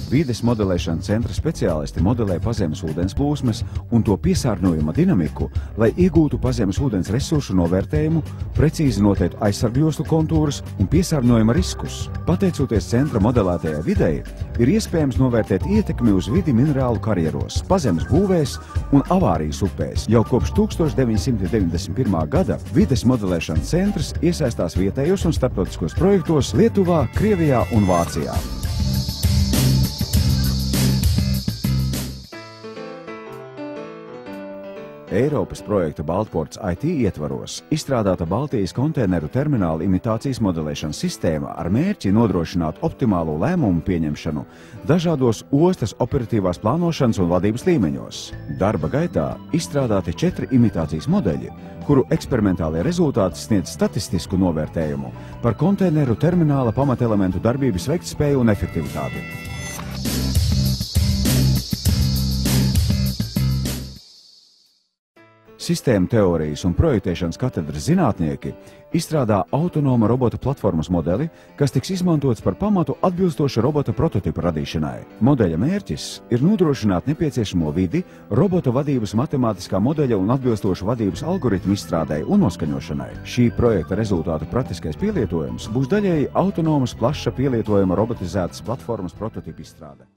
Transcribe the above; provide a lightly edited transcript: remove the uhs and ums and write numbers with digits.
Vides modelēšanas centra speciālisti modelē pazemes ūdens plūsmas un to piesārņojuma dinamiku, lai iegūtu pazemes ūdens resursu novērtējumu, precīzi noteiktu aizsargjostu kontūrus un piesārņojuma riskus. Pateicoties centra modelētajai videi, ir iespējams novērtēt ietekmi uz vidi minerālu karjeros, pazemes būvēs un avārijas upēs. Jau kopš 1991. gada vides modelēšanas centrs iesaistās vietējos un starptautiskos projektos Lietuvā, Krievijā un Vācijā. Eiropas projekta Baltports IT ietvaros izstrādāta Baltijas konteineru termināla imitācijas modelēšanas sistēma ar mērķi nodrošināt optimālo lēmumu pieņemšanu dažādos ostas operatīvās plānošanas un vadības līmeņos. Darba gaitā izstrādāti 4 imitācijas modeļi, kuru eksperimentālie rezultāti sniedz statistisku novērtējumu par konteineru termināla pamatelementu darbības veiktspēju un efektivitāti. Sistēmu teorijas un projektēšanas katedras zinātnieki izstrādā autonoma robota platformas modeli, kas tiks izmantots par pamatu atbilstoša robota prototipa radīšanai. Modeļa mērķis ir nodrošināt nepieciešamo vidi robota vadības matemātiskā modeļa un atbilstošu vadības algoritmu izstrādei un noskaņošanai. Šī projekta rezultātu praktiskais pielietojums būs daļēji autonomas plaša pielietojuma robotizētas platformas prototipa izstrāde.